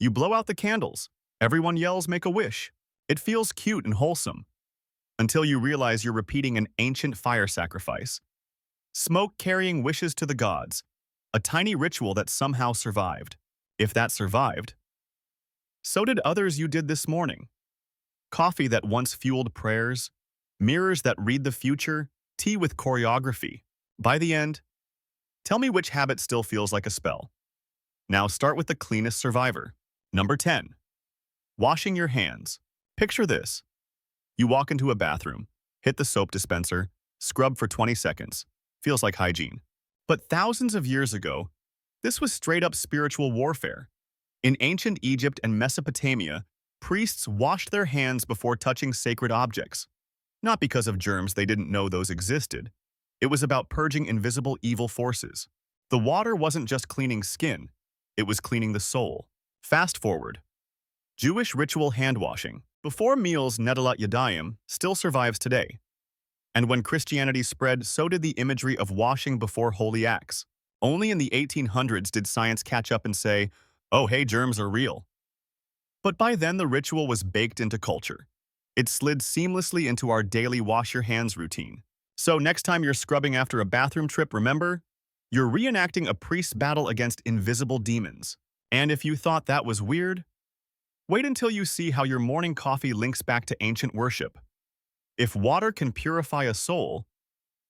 You blow out the candles. Everyone yells, "Make a wish." It feels cute and wholesome, until you realize you're repeating an ancient fire sacrifice. Smoke carrying wishes to the gods, a tiny ritual that somehow survived. If that survived, so did others you did this morning. Coffee that once fueled prayers, mirrors that read the future, tea with choreography. By the end, tell me which habit still feels like a spell. Now start with the cleanest survivor. Number 10. Washing your hands. Picture this. You walk into a bathroom, hit the soap dispenser, scrub for 20 seconds. Feels like hygiene. But thousands of years ago, this was straight-up spiritual warfare. In ancient Egypt and Mesopotamia, priests washed their hands before touching sacred objects. Not because of germs they didn't know those existed. It was about purging invisible evil forces. The water wasn't just cleaning skin, it was cleaning the soul. Fast forward. Jewish ritual hand-washing, before meals Nedalat Yadayim, still survives today. And when Christianity spread, so did the imagery of washing before holy acts. Only in the 1800s did science catch up and say, "Oh, hey, germs are real." But by then, the ritual was baked into culture. It slid seamlessly into our daily wash your hands routine. So next time you're scrubbing after a bathroom trip, remember, you're reenacting a priest's battle against invisible demons. And if you thought that was weird, wait until you see how your morning coffee links back to ancient worship. If water can purify a soul,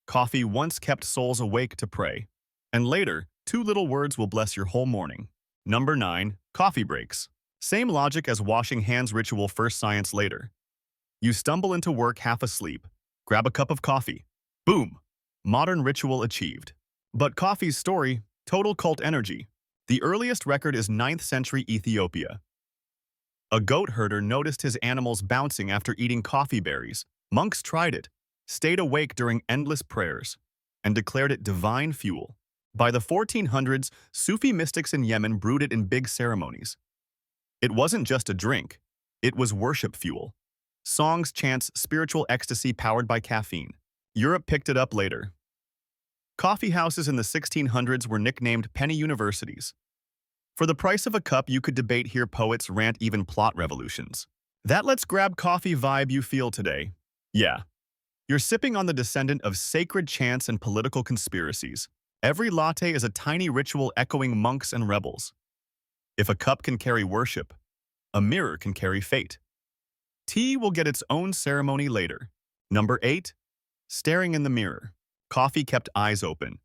coffee once kept souls awake to pray. And later, 2 little words will bless your whole morning. Number 9. Coffee breaks. Same logic as washing hands ritual, first science later. You stumble into work half asleep, grab a cup of coffee. Boom! Modern ritual achieved. But coffee's story, total cult energy. The earliest record is 9th century Ethiopia. A goat herder noticed his animals bouncing after eating coffee berries. Monks tried it, stayed awake during endless prayers, and declared it divine fuel. By the 1400s, Sufi mystics in Yemen brewed it in big ceremonies. It wasn't just a drink, it was worship fuel. Songs, chants, spiritual ecstasy powered by caffeine. Europe picked it up later. Coffee houses in the 1600s were nicknamed penny universities. For the price of a cup, you could debate, hear poets rant, even plot revolutions. That let's grab coffee vibe you feel today. Yeah, you're sipping on the descendant of sacred chants and political conspiracies. Every latte is a tiny ritual echoing monks and rebels. If a cup can carry worship, a mirror can carry fate. Tea will get its own ceremony later. Number 8. Staring in the mirror. Coffee kept eyes open.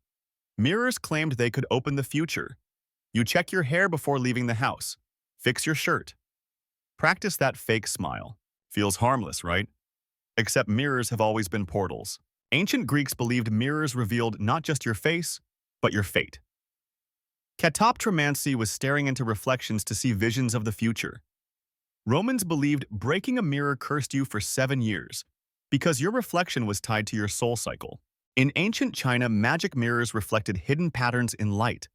Mirrors claimed they could open the future. You check your hair before leaving the house. Fix your shirt. Practice that fake smile. Feels harmless, right? Except mirrors have always been portals. Ancient Greeks believed mirrors revealed not just your face, but your fate. Catoptromancy was staring into reflections to see visions of the future. Romans believed breaking a mirror cursed you for 7 years, because your reflection was tied to your soul cycle. In ancient China, magic mirrors reflected hidden patterns in light.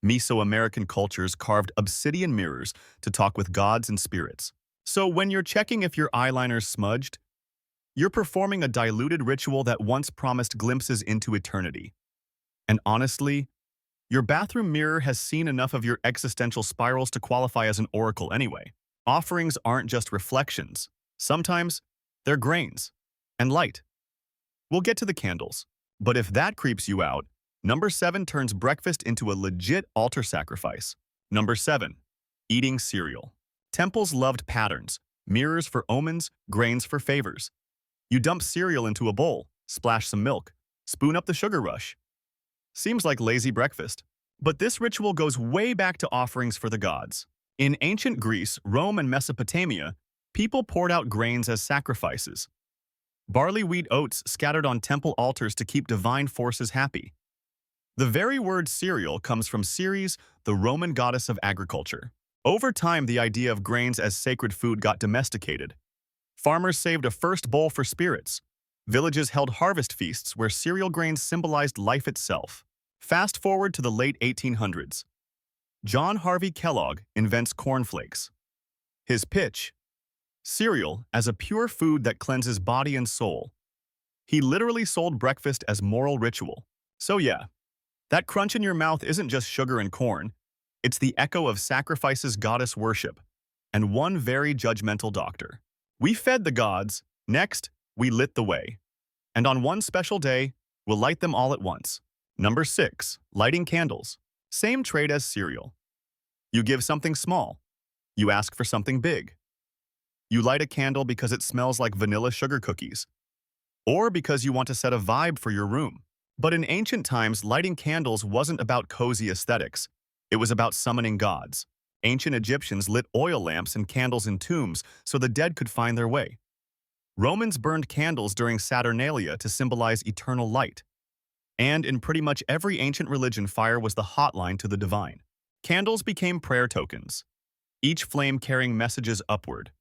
Mesoamerican cultures carved obsidian mirrors to talk with gods and spirits. So when you're checking if your eyeliner's smudged, you're performing a diluted ritual that once promised glimpses into eternity. And honestly, your bathroom mirror has seen enough of your existential spirals to qualify as an oracle anyway. Offerings aren't just reflections. Sometimes, they're grains and light. We'll get to the candles. But if that creeps you out, number 7 turns breakfast into a legit altar sacrifice. Number 7. Eating cereal. Temples loved patterns, mirrors for omens, grains for favors. You dump cereal into a bowl, splash some milk, spoon up the sugar rush. Seems like lazy breakfast. But this ritual goes way back to offerings for the gods. In ancient Greece, Rome, and Mesopotamia, people poured out grains as sacrifices. Barley, wheat, oats scattered on temple altars to keep divine forces happy. The very word cereal comes from Ceres, the Roman goddess of agriculture. Over time, the idea of grains as sacred food got domesticated. Farmers saved a first bowl for spirits. Villages held harvest feasts where cereal grains symbolized life itself. Fast forward to the late 1800s. John Harvey Kellogg invents cornflakes. His pitch: cereal as a pure food that cleanses body and soul. He literally sold breakfast as moral ritual. So yeah, that crunch in your mouth isn't just sugar and corn. It's the echo of sacrifices goddess worship, and one very judgmental doctor. We fed the gods, next, we lit the way. And on one special day, we'll light them all at once. Number 6. Lighting candles. Same trade as cereal. You give something small. You ask for something big. You light a candle because it smells like vanilla sugar cookies, or because you want to set a vibe for your room. But in ancient times, lighting candles wasn't about cozy aesthetics. It was about summoning gods. Ancient Egyptians lit oil lamps and candles in tombs so the dead could find their way. Romans burned candles during Saturnalia to symbolize eternal light. And in pretty much every ancient religion, fire was the hotline to the divine. Candles became prayer tokens, each flame carrying messages upward.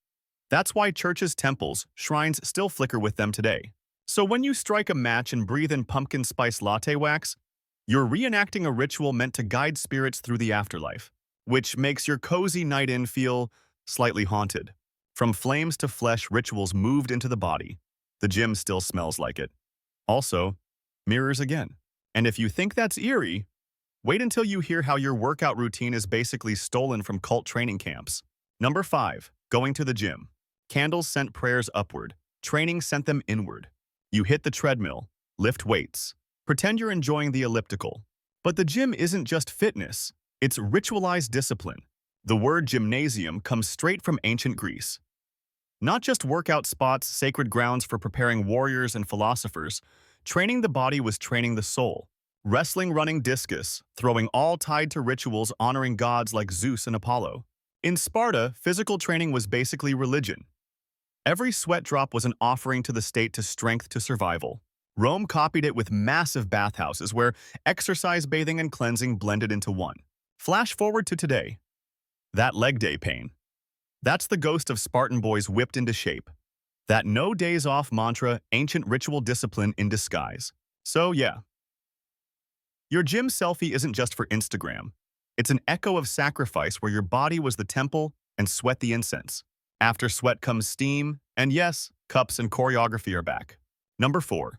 That's why churches, temples, shrines still flicker with them today. So when you strike a match and breathe in pumpkin spice latte wax, you're reenacting a ritual meant to guide spirits through the afterlife, which makes your cozy night in feel slightly haunted. From flames to flesh, rituals moved into the body. The gym still smells like it. Also, mirrors again. And if you think that's eerie, wait until you hear how your workout routine is basically stolen from cult training camps. Number 5. Going to the gym. Candles sent prayers upward. Training sent them inward. You hit the treadmill, lift weights, pretend you're enjoying the elliptical. But the gym isn't just fitness, it's ritualized discipline. The word gymnasium comes straight from ancient Greece. Not just workout spots, sacred grounds for preparing warriors and philosophers, training the body was training the soul. Wrestling, running, discus, throwing, all tied to rituals honoring gods like Zeus and Apollo. In Sparta, physical training was basically religion. Every sweat drop was an offering to the state to strength to survival. Rome copied it with massive bathhouses where exercise, bathing, and cleansing blended into one. Flash forward to today. That leg day pain. That's the ghost of Spartan boys whipped into shape. That no days off mantra, ancient ritual discipline in disguise. So yeah, your gym selfie isn't just for Instagram. It's an echo of sacrifice where your body was the temple and sweat the incense. After sweat comes steam, and yes, cups and choreography are back. Number 4.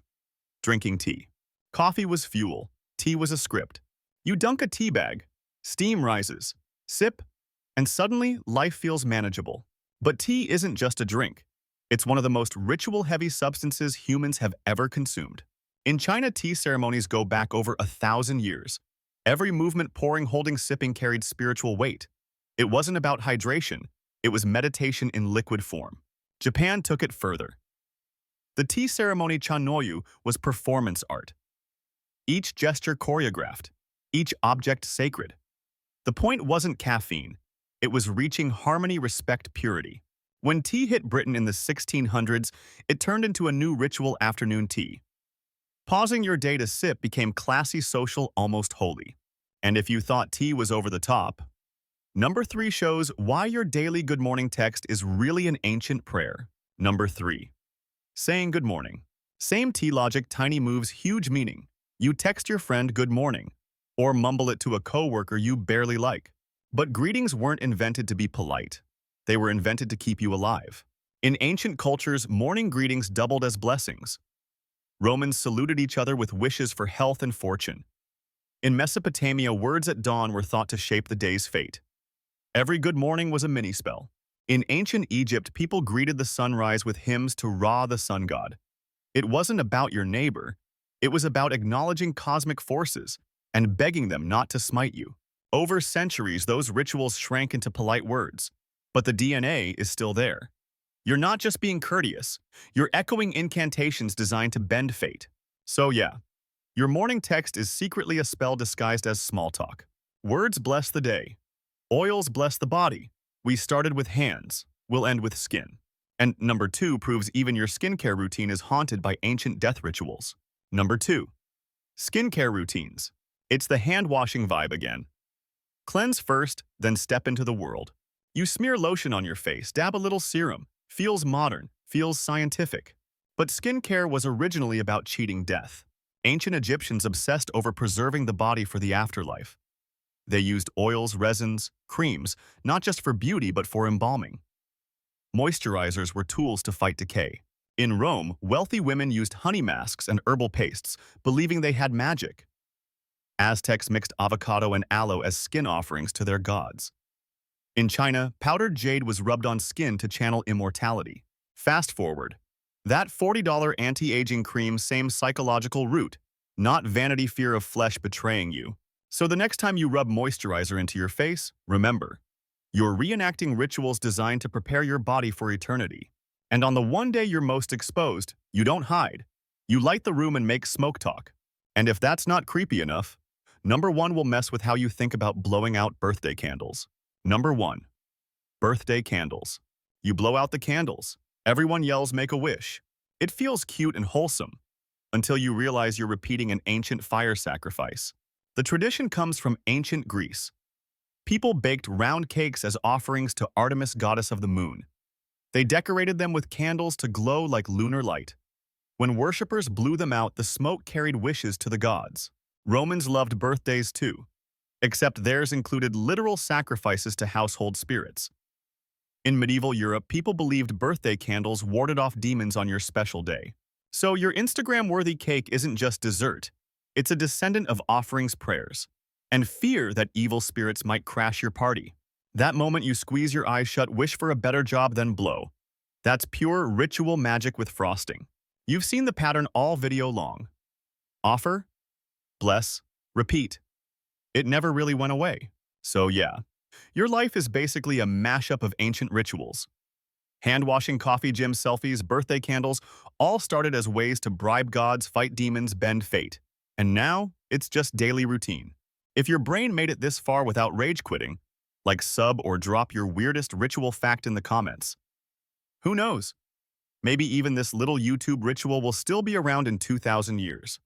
Drinking tea. Coffee was fuel, tea was a script. You dunk a tea bag, steam rises, sip, and suddenly life feels manageable. But tea isn't just a drink. It's one of the most ritual-heavy substances humans have ever consumed. In China, tea ceremonies go back over 1,000 years. Every movement, pouring, holding, sipping carried spiritual weight. It wasn't about hydration. It was meditation in liquid form. Japan took it further. The tea ceremony Channoyu was performance art. Each gesture choreographed, each object sacred. The point wasn't caffeine. It was reaching harmony, respect, purity. When tea hit Britain in the 1600s, it turned into a new ritual: afternoon tea. Pausing your day to sip became classy, social, almost holy. And if you thought tea was over the top, Number 3 shows why your daily good morning text is really an ancient prayer. Number 3. Saying good morning. Same tea logic, tiny moves, huge meaning. You text your friend good morning, or mumble it to a coworker you barely like. But greetings weren't invented to be polite. They were invented to keep you alive. In ancient cultures, morning greetings doubled as blessings. Romans saluted each other with wishes for health and fortune. In Mesopotamia, words at dawn were thought to shape the day's fate. Every good morning was a mini-spell. In ancient Egypt, people greeted the sunrise with hymns to Ra, the sun god. It wasn't about your neighbor. It was about acknowledging cosmic forces and begging them not to smite you. Over centuries, those rituals shrank into polite words, but the DNA is still there. You're not just being courteous. You're echoing incantations designed to bend fate. So yeah, your morning text is secretly a spell disguised as small talk. Words bless the day. Oils bless the body. We started with hands. We'll end with skin. And number 2 proves even your skincare routine is haunted by ancient death rituals. Number 2. Skincare routines. It's the hand-washing vibe again. Cleanse first, then step into the world. You smear lotion on your face, dab a little serum. Feels modern, feels scientific. But skincare was originally about cheating death. Ancient Egyptians obsessed over preserving the body for the afterlife. They used oils, resins, creams, not just for beauty but for embalming. Moisturizers were tools to fight decay. In Rome, wealthy women used honey masks and herbal pastes, believing they had magic. Aztecs mixed avocado and aloe as skin offerings to their gods. In China, powdered jade was rubbed on skin to channel immortality. Fast forward. That $40 anti-aging cream, same psychological root, not vanity fear of flesh betraying you. So the next time you rub moisturizer into your face, remember, you're reenacting rituals designed to prepare your body for eternity. And on the one day you're most exposed, you don't hide. You light the room and make smoke talk. And if that's not creepy enough, number 1 will mess with how you think about blowing out birthday candles. Number 1. Birthday candles. You blow out the candles. Everyone yells, "Make a wish." It feels cute and wholesome, until you realize you're repeating an ancient fire sacrifice. The tradition comes from ancient Greece. People baked round cakes as offerings to Artemis, goddess of the moon. They decorated them with candles to glow like lunar light. When worshippers blew them out, the smoke carried wishes to the gods. Romans loved birthdays too, except theirs included literal sacrifices to household spirits. In medieval Europe, people believed birthday candles warded off demons on your special day. So your Instagram-worthy cake isn't just dessert. It's a descendant of offerings, prayers, and fear that evil spirits might crash your party. That moment you squeeze your eyes shut, wish for a better job, then blow. That's pure ritual magic with frosting. You've seen the pattern all video long. Offer, bless, repeat. It never really went away. So yeah, your life is basically a mashup of ancient rituals. Hand-washing, coffee, gym selfies, birthday candles, all started as ways to bribe gods, fight demons, bend fate. And now, it's just daily routine. If your brain made it this far without rage quitting, like sub or drop your weirdest ritual fact in the comments. Who knows? Maybe even this little YouTube ritual will still be around in 2,000 years.